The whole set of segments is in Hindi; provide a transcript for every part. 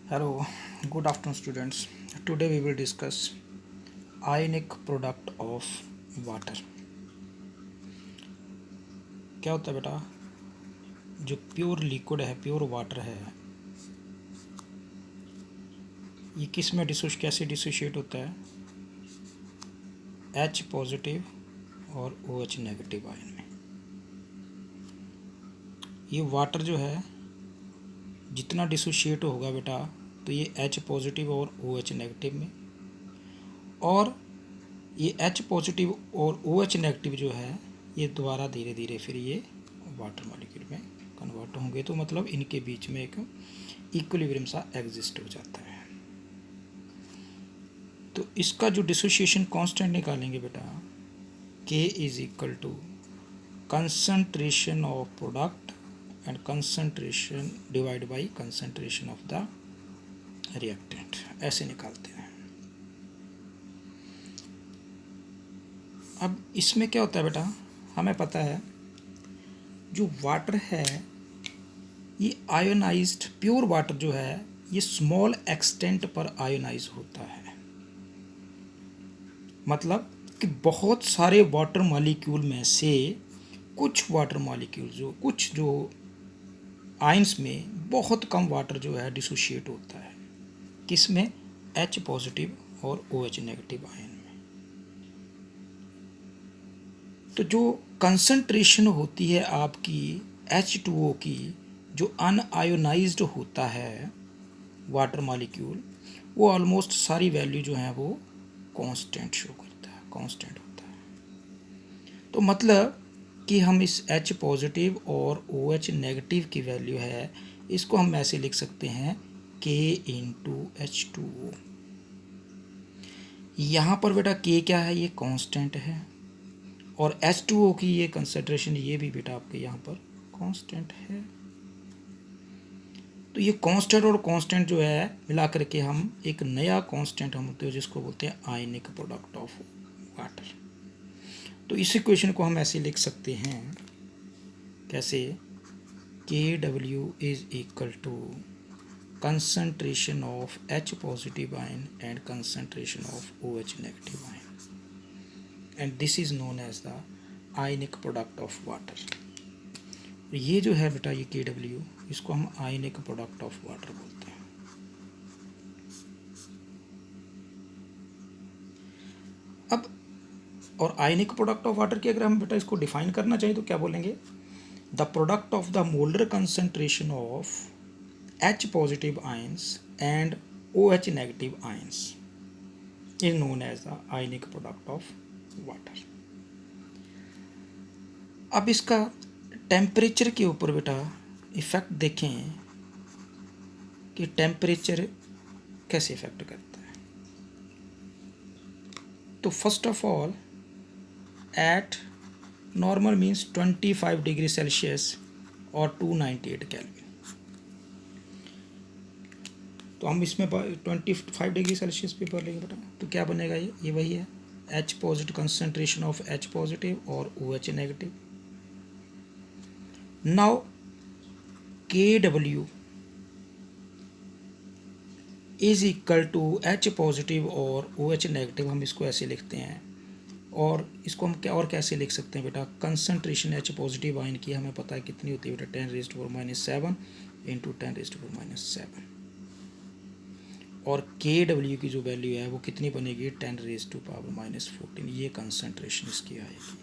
Hello, good afternoon, students. Today we will discuss ionic product of water. क्या होता है बेटा? जो प्योर लिक्विड है, प्योर वाटर है, ये किस में कैसे डिसोशिएट होता है? H पॉजिटिव और OH नेगेटिव आयन में। ये वाटर जो है जितना डिसोशिएट होगा बेटा, तो ये H पॉजिटिव और OH नेगेटिव में, और ये H पॉजिटिव और OH नेगेटिव जो है ये दोबारा धीरे धीरे फिर ये वाटर मॉलिक्यूल में कन्वर्ट होंगे। तो मतलब इनके बीच में एक इक्विलिब्रियम सा एग्जिस्ट हो जाता है। तो इसका जो डिसोसिएशन कांस्टेंट निकालेंगे बेटा, K is equal to concentration of product and concentration divide by concentration of the reactant, ऐसे निकालते हैं। अब इसमें क्या होता है बेटा, हमें पता है जो वाटर है ये आयोनाइज्ड, प्योर वाटर जो है ये स्मॉल एक्सटेंट पर आयोनाइज होता है। मतलब कि बहुत सारे वाटर मॉलिक्यूल में से कुछ वाटर मॉलिक्यूल जो आयंस में बहुत कम वाटर जो है डिसोशिएट होता है, किस में? H पॉजिटिव और OH नेगेटिव आयन में। तो जो कंसंट्रेशन होती है आपकी H2O की, जो अनआयोनाइज्ड होता है वाटर मॉलिक्यूल, वो ऑलमोस्ट सारी वैल्यू जो है वो कांस्टेंट शो करता है, कांस्टेंट होता है। तो मतलब कि हम इस H पॉजिटिव और OH नेगेटिव की वैल्यू है, इसको हम ऐसे लिख सकते हैं K इंटू H2O। यहाँ पर बेटा K क्या है? ये कांस्टेंट है, और H2O की ये कंसंट्रेशन ये भी बेटा आपके यहाँ पर कांस्टेंट है। तो ये कांस्टेंट और कांस्टेंट जो है मिला करके हम एक नया कांस्टेंट हम होते हैं जिसको बोलते हैं आयनिक प्रोडक्ट ऑफ वाटर। तो इस इक्वेशन को हम ऐसे लिख सकते हैं, कैसे? KW is equal to concentration of H positive ion and concentration of OH negative ion, and this is known as the ionic product of water. ये जो है बेटा ये KW, इसको हम आयनिक प्रोडक्ट ऑफ वाटर बोलते हैं। अब और आयनिक प्रोडक्ट ऑफ वाटर की अगर हम बेटा इसको डिफाइन करना चाहिए तो क्या बोलेंगे? The product of the molar concentration of H positive ions and OH negative ions is known as the ionic product of water. अब इसका टेम्परेचर के ऊपर बेटा इफ़ेक्ट देखें कि टेम्परेचर कैसे इफ़ेक्ट करता है। तो first of all at normal means 25 degree Celsius और 298 केल्विन। तो हम इसमें 25 डिग्री सेल्सियस पे भर लेंगे बेटा, तो क्या बनेगा? ये वही है H positive, concentration of H positive और OH negative. Now KW is equal to H positive और OH नेगेटिव, हम इसको ऐसे लिखते हैं। और इसको हम क्या और कैसे लिख सकते हैं बेटा? कंसंट्रेशन H पॉजिटिव आयन की हमें पता है कितनी होती है बेटा, 10⁻⁻7 इंटू 10⁻⁻7, और KW की जो वैल्यू है वो कितनी बनेगी? 10⁻⁻14। ये कंसंट्रेशन इसकी आएगी।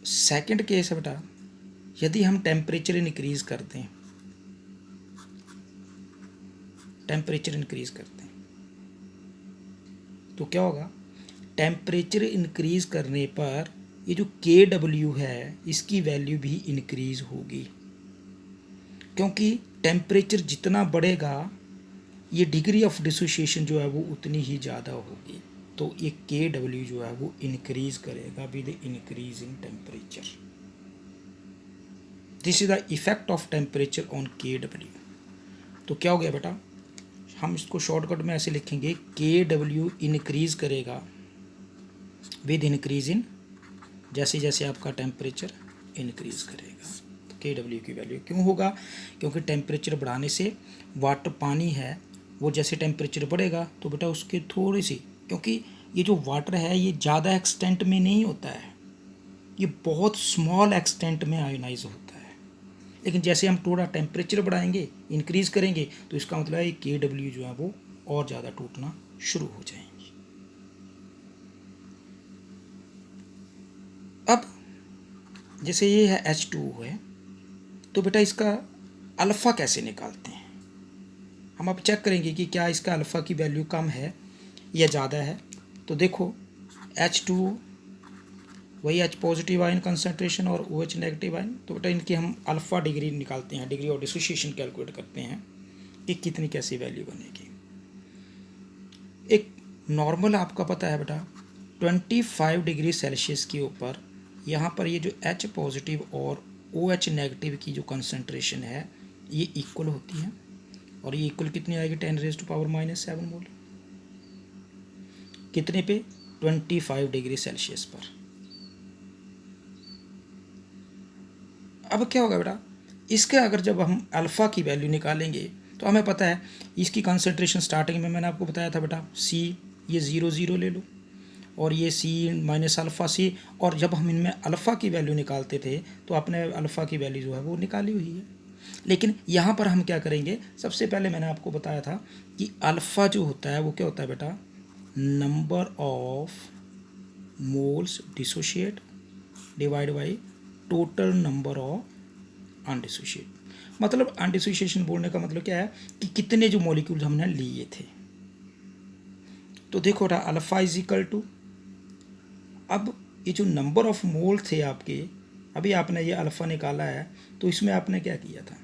सेकंड केस है बेटा, यदि हम टेम्परेचर इंक्रीज करते हैं, तो क्या होगा? टेम्परेचर इंक्रीज करने पर ये जो KW है इसकी वैल्यू भी इंक्रीज होगी, क्योंकि टेम्परेचर जितना बढ़ेगा ये डिग्री ऑफ डिसोसिएशन जो है वो उतनी ही ज़्यादा होगी। तो ये KW जो है वो इंक्रीज करेगा with increase in temperature. This is the effect of temperature on KW। तो क्या हो गया बेटा, हम इसको शॉर्टकट में ऐसे लिखेंगे, KW इंक्रीज करेगा विद इंक्रीज इन, जैसे जैसे आपका टेम्परेचर इंक्रीज करेगा। तो KW की वैल्यू क्यों होगा? क्योंकि टेम्परेचर बढ़ाने से वाटर पानी है वो जैसे टेम्परेचर बढ़ेगा तो बेटा उसके थोड़ी सी, क्योंकि ये जो वाटर है ये ज़्यादा एक्सटेंट में नहीं होता है, ये बहुत स्मॉल एक्सटेंट में आयोनाइज होता है। लेकिन जैसे हम थोड़ा टेम्परेचर बढ़ाएंगे, इंक्रीज करेंगे, तो इसका मतलब है KW जो है वो और ज़्यादा टूटना शुरू हो जाएंगे। अब जैसे ये है H2O है, तो बेटा इसका अल्फ़ा कैसे निकालते हैं? हम अब चेक करेंगे कि क्या इसका अल्फ़ा की वैल्यू कम है या ज़्यादा है। तो देखो H2O वही H पॉजिटिव आयन कंसनट्रेशन और OH नेगेटिव आयन, तो बेटा इनकी हम अल्फ़ा डिग्री निकालते हैं, डिग्री ऑफ डिसोसिएशन कैलकुलेट करते हैं कि कितनी कैसी वैल्यू बनेगी। एक नॉर्मल आपका पता है बेटा 25 डिग्री सेल्सियस के ऊपर यहाँ पर ये जो H पॉजिटिव और OH नेगेटिव की जो कंसनट्रेशन है ये इक्वल होती है, और ये इक्वल कितनी आएगी 10⁻⁻⁷ मोल, कितने पे 25 डिग्री सेल्सियस पर। अब क्या होगा बेटा, इसके अगर जब हम अल्फ़ा की वैल्यू निकालेंगे तो हमें पता है इसकी कंसनट्रेशन स्टार्टिंग में मैंने आपको बताया था बेटा C, ये 0 ले लो, और ये C माइनस अल्फ़ा C, और जब हम इनमें अल्फ़ा की वैल्यू निकालते थे तो आपने अल्फ़ा की वैल्यू जो है वो निकाली हुई है। लेकिन यहाँ पर हम क्या करेंगे, सबसे पहले मैंने आपको बताया था कि अल्फ़ा जो होता है वो क्या होता है बेटा, number of moles dissociate divide by total number of undissociate. मतलब अनडिसोशिएशन बोलने का मतलब क्या है कि कितने जो मॉलिक्यूल्स हमने लिए थे। तो देखो बेटा अल्फ़ा इज इक्वल टू, अब ये जो नंबर ऑफ मोल थे आपके, अभी आपने ये अल्फ़ा निकाला है, तो इसमें आपने क्या किया था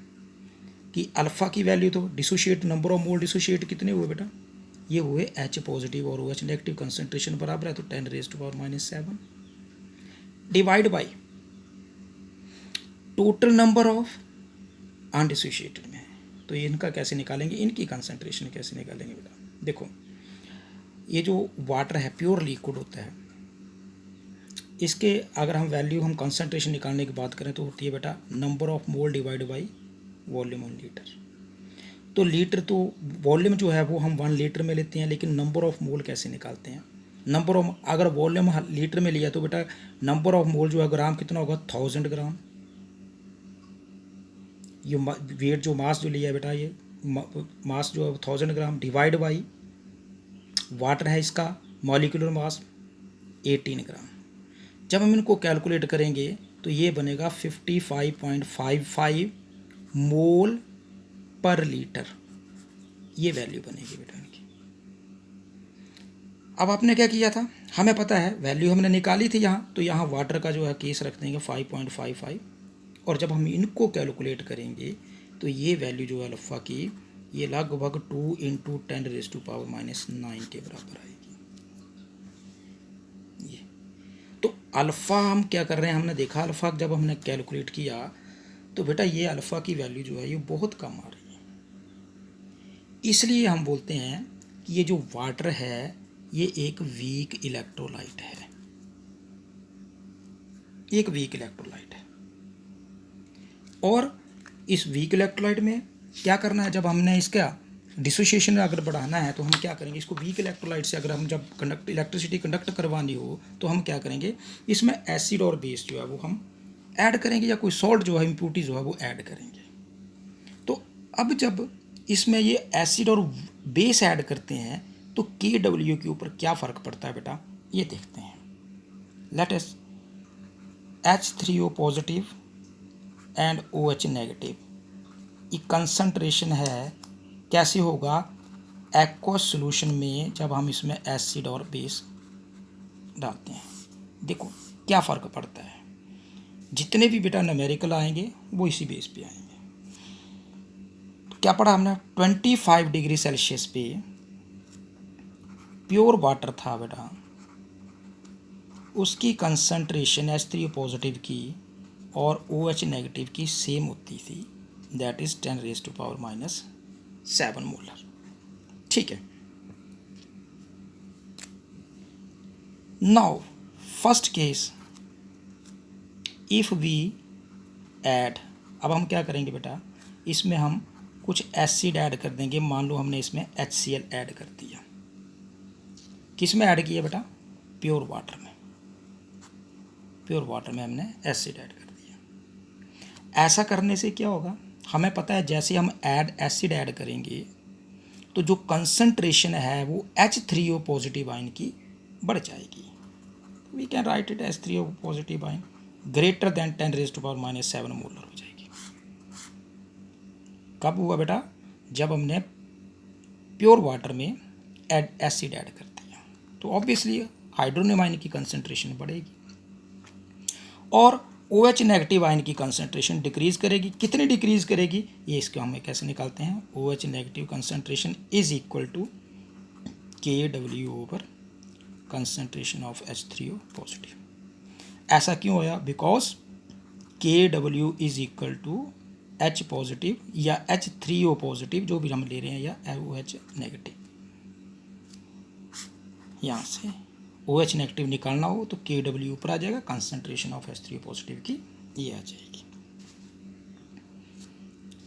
कि अल्फ़ा की वैल्यू तो dissociate number of mole dissociate कितने हुए बेटा, ये हुए H पॉजिटिव और OH नेगेटिव कंसनट्रेशन बराबर है तो 10⁻⁻⁷ divide by total number of undissociated में है। तो इनका कैसे निकालेंगे, इनकी कंसनट्रेशन कैसे निकालेंगे बेटा, देखो ये जो वाटर है प्योर लिक्विड होता है, इसके अगर हम वैल्यू हम कंसनट्रेशन निकालने की बात करें तो होती है बेटा number of mole divide by volume on litre. तो लीटर तो वॉल्यूम जो है वो हम 1 लीटर में लेते हैं, लेकिन नंबर ऑफ मोल कैसे निकालते हैं, नंबर ऑफ अगर वॉल्यूम लीटर में लिया तो बेटा नंबर ऑफ मोल जो है ग्राम कितना होगा 1000 ग्राम, ये वेट जो मास जो लिया है बेटा ये मास जो है 1000 ग्राम डिवाइड बाई वाटर है इसका मॉलिक्यूलर मास 18 ग्राम। जब हम इनको कैलकुलेट करेंगे तो ये बनेगा 55.55 मोल पर लीटर, ये वैल्यू बनेगी बेटा इनकी। अब आपने क्या किया था, हमें पता है वैल्यू हमने निकाली थी यहाँ, तो यहाँ वाटर का जो है केस रख देंगे 5.55, और जब हम इनको कैलकुलेट करेंगे तो ये वैल्यू जो है अल्फ़ा की ये लगभग 2 × 10⁻⁻⁹ के बराबर आएगी। ये तो अल्फ़ा हम क्या कर रहे हैं, हमने देखा अल्फ़ा जब हमने कैलकुलेट किया तो बेटा ये अल्फ़ा की वैल्यू जो है ये बहुत कम आ रही है। इसलिए हम बोलते हैं कि ये जो वाटर है ये एक वीक इलेक्ट्रोलाइट है, एक वीक इलेक्ट्रोलाइट है। और इस वीक इलेक्ट्रोलाइट में क्या करना है, जब हमने इसका डिसोसिएशन अगर बढ़ाना है तो हम क्या करेंगे, इसको वीक इलेक्ट्रोलाइट से अगर हम जब इलेक्ट्रिसिटी कंडक्ट करवानी हो तो हम क्या करेंगे, इसमें एसिड और बेस जो है वो हम ऐड करेंगे, या कोई सॉल्ट जो है इम्प्यूरिटी जो है वो ऐड करेंगे। तो अब जब इसमें ये एसिड और बेस ऐड करते हैं तो KW के ऊपर क्या फ़र्क पड़ता है बेटा, ये देखते हैं। Let us H3O positive and OH negative, ये कंसंट्रेशन है कैसे होगा एक्वस सॉल्यूशन में जब हम इसमें एसिड और बेस डालते हैं। देखो क्या फ़र्क पड़ता है, जितने भी बेटा न्यूमेरिकल आएंगे वो इसी बेस पे आएंगे। तो क्या पढ़ा हमने, 25 डिग्री सेल्सियस पे प्योर वाटर था बेटा, उसकी कंसंट्रेशन H3O पॉजिटिव की और OH नेगेटिव की सेम होती थी, दैट इज़ 10⁻⁷ मोलर। ठीक है, now first case if we add, अब हम क्या करेंगे बेटा, इसमें हम कुछ एसिड ऐड कर देंगे। मान लो हमने इसमें HCl ऐड कर दिया। किस में ऐड किया बेटा? प्योर वाटर में। प्योर वाटर में हमने एसिड ऐड कर दिया। ऐसा करने से क्या होगा, हमें पता है जैसे हम एसिड ऐड करेंगे तो जो कंसंट्रेशन है वो H3O पॉजिटिव आयन की बढ़ जाएगी। We can write it H3O positive ion greater than 10⁻⁻7 molar हो जाएगी। कब हुआ बेटा? जब हमने प्योर वाटर में एसिड ऐड कर दिया तो ऑब्वियसली हाइड्रोनियम आयन की कंसंट्रेशन बढ़ेगी और OH नेगेटिव आयन की कंसंट्रेशन डिक्रीज करेगी। कितनी डिक्रीज करेगी, ये इसको हमें कैसे निकालते हैं, OH negative concentration is equal to KW over concentration of H3O positive. ऐसा क्यों होया? Because KW is equal to H positive या H3O पॉजिटिव, जो भी हम ले रहे हैं, या OH नेगेटिव। यहाँ से OH नेगेटिव निकालना हो तो KW ऊपर आ जाएगा, कंसंट्रेशन ऑफ H3O पॉजिटिव की ये आ जाएगी।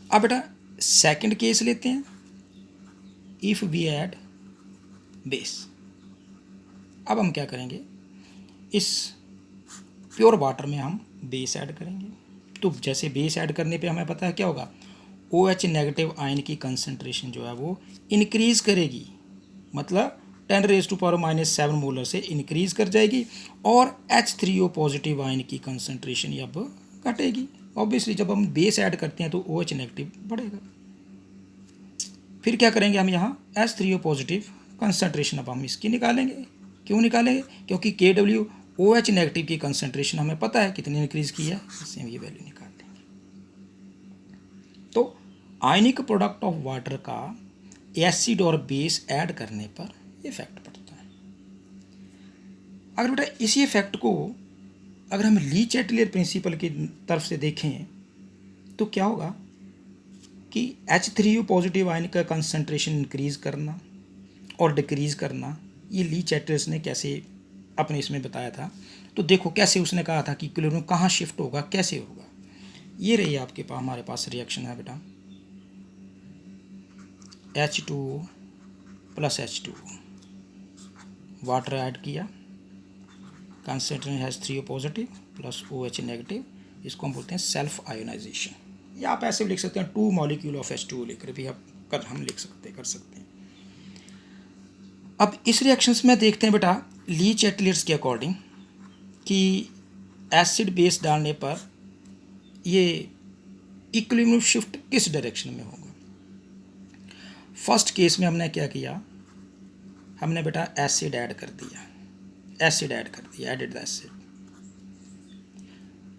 अब बेटा सेकंड केस लेते हैं, इफ़ वी ऐड बेस। अब हम क्या करेंगे, इस प्योर वाटर में हम बेस ऐड करेंगे। तो जैसे बेस ऐड करने पे हमें पता है क्या होगा, OH नेगेटिव आयन की कंसंट्रेशन जो है वो इंक्रीज करेगी, मतलब 10⁻⁻7 मोलर से इंक्रीज कर जाएगी और H3O पॉजिटिव आयन की कंसंट्रेशन अब घटेगी। ऑब्वियसली जब हम बेस ऐड करते हैं तो OH नेगेटिव बढ़ेगा। फिर क्या करेंगे हम, यहाँ H3O पॉजिटिव कंसंट्रेशन अब हम इसकी निकालेंगे। क्यों निकालेंगे? क्योंकि KW OH नेगेटिव की कंसंट्रेशन हमें पता है कितनी इंक्रीज की है, इससे हम ये वैल्यू निकाल लेंगे। तो आयनिक प्रोडक्ट ऑफ वाटर का एसिड और बेस ऐड करने पर इफेक्ट पड़ता है। अगर बेटा इसी इफेक्ट को अगर हम ली चैटलियर प्रिंसिपल की तरफ से देखें तो क्या होगा कि H3O पॉजिटिव आयन का कंसंट्रेशन इंक्रीज करना और डिक्रीज करना, ये ली चैटलियर ने कैसे अपने इसमें बताया था। तो देखो कैसे उसने कहा था कि इक्विलिब्रियम कहाँ शिफ्ट होगा, कैसे होगा। ये रही आपके पास, हमारे पास रिएक्शन है बेटा, H2O plus H2O, water add किया, concentration H3O positive plus OH negative, इसको हम बोलते हैं सेल्फ आयोनाइजेशन। या आप ऐसे भी लिख सकते हैं 2 मॉलिक्यूल ऑफ H2O लेकर भी हम लिख सकते कर सकते हैं। अब इस रिएक्शंस में देखते हैं बेटा ली चैटलियर्स के अकॉर्डिंग कि एसिड बेस डालने पर ये इक्विलिब्रियम शिफ्ट किस डायरेक्शन में होगा। फर्स्ट केस में हमने क्या किया, हमने बेटा एसिड ऐड कर दिया, एडेड द एसिड।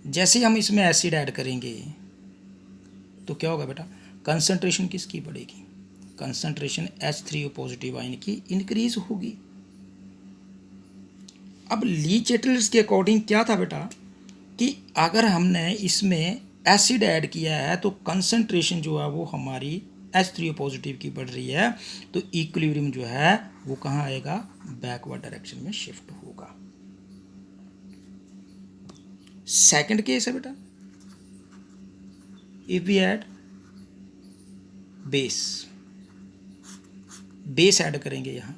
जैसे ही हम इसमें एसिड ऐड करेंगे तो क्या होगा बेटा, कंसंट्रेशन किसकी बढ़ेगी, कंसंट्रेशन H3O पॉजिटिव आयन की इंक्रीज होगी। अब ली चैटलियर्स के अकॉर्डिंग क्या था बेटा कि अगर हमने इसमें एसिड ऐड किया है तो कंसंट्रेशन जो है वो हमारी H3O पॉजिटिव की बढ़ रही है, तो इक्विलिब्रियम जो है वो कहाँ आएगा, बैकवर्ड डायरेक्शन में शिफ्ट होगा। सेकंड केस है बेटा, if we add base add करेंगे यहाँ,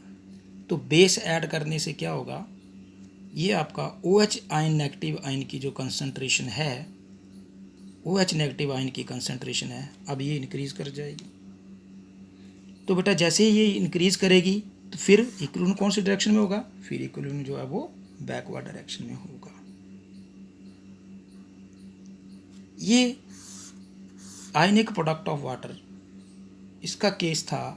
तो बेस ऐड करने से क्या होगा, ये आपका OH आयन नेगेटिव आयन की जो कंसंट्रेशन है, OH नेगेटिव आयन की कंसंट्रेशन है, अब ये इंक्रीज कर जाएगी। तो बेटा जैसे ही ये इंक्रीज करेगी तो फिर इक्विलिब्रियम कौन सी डायरेक्शन में होगा, फिर इक्विलिब्रियम जो है वो बैकवर्ड डायरेक्शन में होगा। ये आयनिक प्रोडक्ट ऑफ वाटर, इसका केस था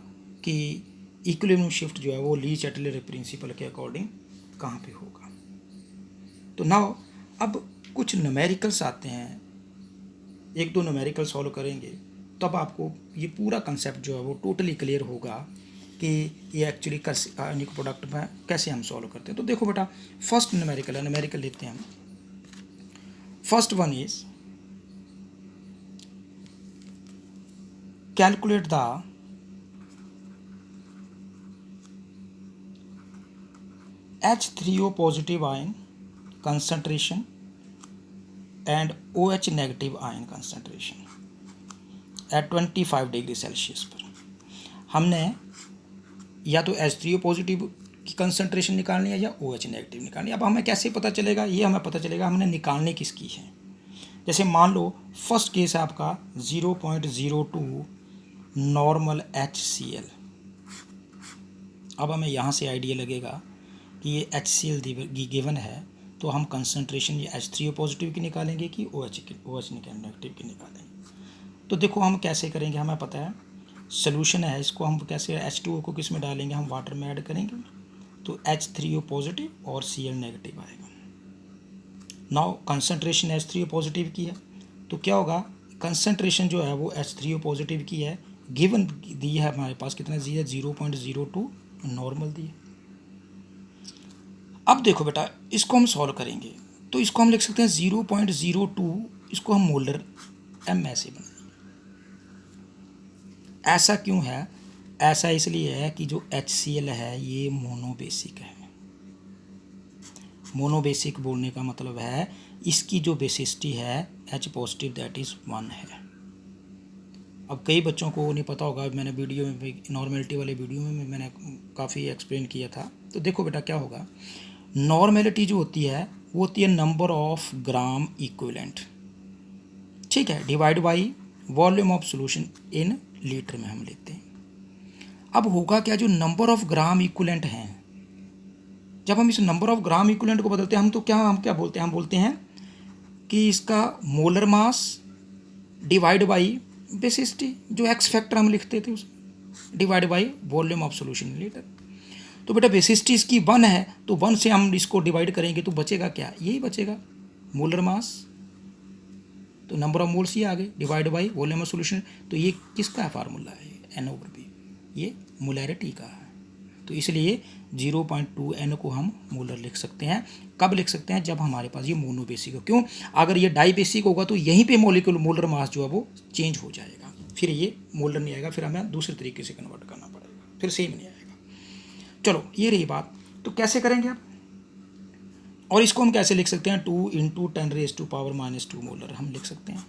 कि इक्विलिब्रियम शिफ्ट जो है वो ली चैटलियर प्रिंसिपल के अकॉर्डिंग कहाँ पे होगा। तो नाउ अब कुछ न्यूमेरिकल्स आते हैं, एक दो न्यूमेरिकल सॉल्व करेंगे तब आपको ये पूरा कंसेप्ट जो है वो टोटली क्लियर होगा कि ये एक्चुअली आयनिक प्रोडक्ट में कैसे हम सॉल्व करते हैं। तो देखो बेटा फर्स्ट न्यूमेरिकल है, न्यूमेरिकल लेते हैं हम। First one is calculate the H3O positive ion concentration and OH negative ion concentration at 25 degree Celsius पर हमने या तो H3O पॉजिटिव की कंसंट्रेशन निकालनी है या OH नेगेटिव निकालनी है। अब हमें कैसे पता चलेगा? ये हमें पता चलेगा हमने निकालने किसकी है। जैसे मान लो फर्स्ट केस है आपका 0.02 नॉर्मल HCl। अब हमें यहाँ से आइडिया लगेगा कि ये HCl गिवन है, तो हम कंसंट्रेशन ये H3O पॉजिटिव की निकालेंगे कि OH नेगेटिव की निकालेंगे। तो देखो हम कैसे करेंगे, हमें पता है सोल्यूशन है, इसको हम कैसे H2O को किस में डालेंगे, हम वाटर में ऐड करेंगे तो H3O पॉजिटिव और Cl नेगेटिव आएगा। नाउ कंसंट्रेशन H3O पॉजिटिव की है तो क्या होगा, कंसंट्रेशन जो है वो H3O पॉजिटिव की है, गिवन दी है हमारे पास कितना दी है 0.02 नॉर्मल दी है। अब देखो बेटा इसको हम सॉल्व करेंगे तो इसको हम लिख सकते हैं 0.02, इसको हम मोलर M ऐसे बनाएंगे। ऐसा क्यों है? ऐसा इसलिए है कि जो HCl है ये मोनोबेसिक है। मोनोबेसिक बोलने का मतलब है इसकी जो बेसिसिटी है H पॉजिटिव दैट इज़ 1 है। अब कई बच्चों को नहीं पता होगा, मैंने वीडियो में नॉर्मेलिटी वाले वीडियो में मैंने काफ़ी एक्सप्लेन किया था। तो देखो बेटा क्या होगा, नॉर्मेलिटी जो होती है वो होती है नंबर ऑफ ग्राम इक्विवेलेंट, ठीक है, divide by volume of solution in litre में हम लेते हैं। अब होगा क्या, जो नंबर ऑफ ग्राम इक्विवेलेंट हैं, जब हम इस नंबर ऑफ ग्राम इक्विवेलेंट को बदलते हैं हम क्या बोलते हैं, हम बोलते हैं कि इसका molar mass divide by basicity, जो एक्स फैक्टर हम लिखते थे उसमें, divide by volume of solution in litre. तो बेटा बेसिसिटी इसकी 1 है तो 1 से हम इसको डिवाइड करेंगे तो बचेगा क्या, यही बचेगा मोलर मास, तो नंबर ऑफ मोल्स ये आ गए divide by volume of solution. तो ये किसका फार्मूला है, N/V, ये मोलैरिटी का है। तो इसलिए 0.2 N को हम मोलर लिख सकते हैं। कब लिख सकते हैं, जब हमारे पास ये मोनोबेसिक हो। क्यों, अगर ये डाईबेसिक होगा तो यहीं पे मॉलिक्यूल मोलर मास जो है वो चेंज हो जाएगा, फिर ये मोलर नहीं आएगा, फिर हमें दूसरे तरीके से कन्वर्ट करना पड़ेगा, फिर सेम नहीं आएगा। चलो ये रही बात, तो कैसे करेंगे आप, और इसको हम कैसे लिख सकते हैं, 2 × 10⁻⁻² मोलर हम लिख सकते हैं।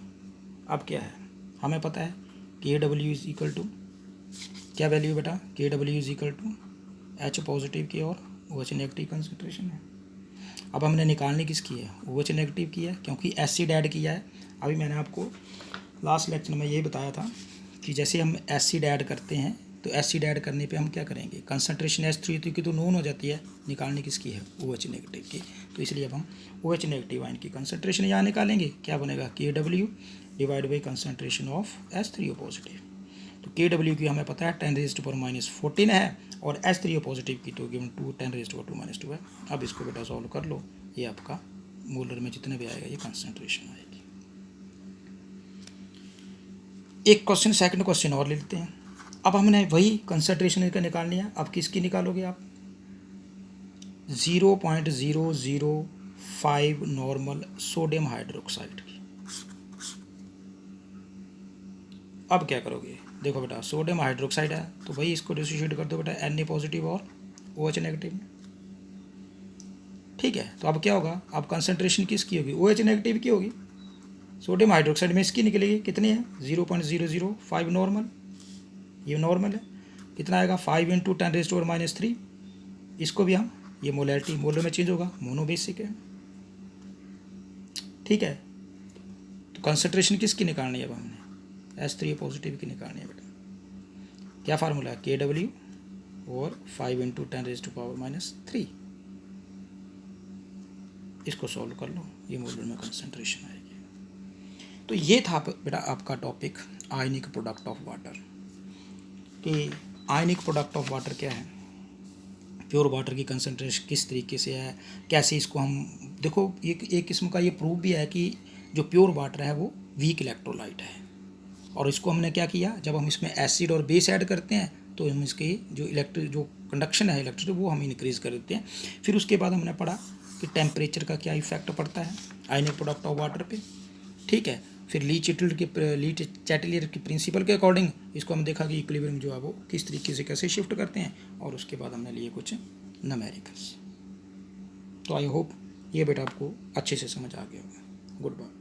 अब क्या है, हमें पता है KW इज इक्वल टू क्या वैल्यू बेटा, KW is equal to H positive की और OH नेगेटिव कंसंट्रेशन है। अब हमने निकालने किसकी है, OH नेगेटिव की है, क्योंकि एसिड ऐड किया है। अभी मैंने आपको लास्ट लेक्चर में ये बताया था कि जैसे हम एसिड ऐड करते हैं तो एसिड ऐड करने पे हम क्या करेंगे, कंसंट्रेशन H3O की तो नोन हो जाती है, निकालने किसकी है, OH नेगेटिव की। तो इसलिए अब हम OH नेगेटिव आयन की कंसंट्रेशन यहाँ निकालेंगे, क्या बनेगा, KW divide by concentration of H3O positive. तो KW की हमें पता है 10⁻⁻14 है और H3O पॉजिटिव की तो गिवन 10⁻² है। अब इसको बेटा सॉल्व कर लो, ये आपका मोलर में जितने भी आएगा ये कंसंट्रेशन आएगी। एक क्वेश्चन सेकंड क्वेश्चन और ले लेते हैं। अब हमने वही कंसंट्रेशन इसका निकालनी है। अब किसकी निकालोगे आप, 0.005 नॉर्मल सोडियम हाइड्रोक्साइड की। अब क्या करोगे, देखो बेटा सोडियम हाइड्रोक्साइड है तो भाई इसको डिसोसिएट कर दो बेटा Na पॉजिटिव और OH नेगेटिव में, ठीक है। तो अब क्या होगा, अब कंसंट्रेशन किसकी होगी, OH नेगेटिव की होगी, सोडियम हाइड्रोक्साइड में इसकी निकलेगी, कितनी है 0.005 नॉर्मल, ये नॉर्मल है, कितना आएगा 5 × 10⁻⁻3। इसको भी हम ये मोलैरिटी मोलर में चेंज होगा, मोनोबेसिक है, ठीक है। तो कंसंट्रेशन किसकी निकालनी है, अब हमने H3O पॉजिटिव की निकालनी है बेटा। क्या फार्मूला है, KW और 5 × 10⁻⁻3। इसको सॉल्व कर लो, ये मोलर में कंसंट्रेशन आएगी। तो ये था बेटा आपका topic ionic product of water, कि आयनिक प्रोडक्ट ऑफ वाटर क्या है, प्योर वाटर की कंसंट्रेशन किस तरीके से है, कैसे इसको हम देखो, एक किस्म का ये प्रूफ भी है कि जो प्योर वाटर है वो वीक इलेक्ट्रोलाइट है। और इसको हमने क्या किया, जब हम इसमें एसिड और बेस ऐड करते हैं तो हम इसके जो कंडक्शन है इलेक्ट्रिसिटी वो हम इंक्रीज़ कर देते हैं। फिर उसके बाद हमने पढ़ा कि टेम्परेचर का क्या इफेक्ट पड़ता है आयनिक प्रोडक्ट ऑफ वाटर पे, ठीक है। फिर ली चैटलियर की प्रिंसिपल के अकॉर्डिंग इसको हम देखा कि इक्विलिब्रियम जो है वो किस तरीके से कैसे शिफ्ट करते हैं, और उसके बाद हमने लिए कुछ न्यूमेरिकल्स। तो आई होप ये बेटा आपको अच्छे से समझ आ गया होगा। Good bye.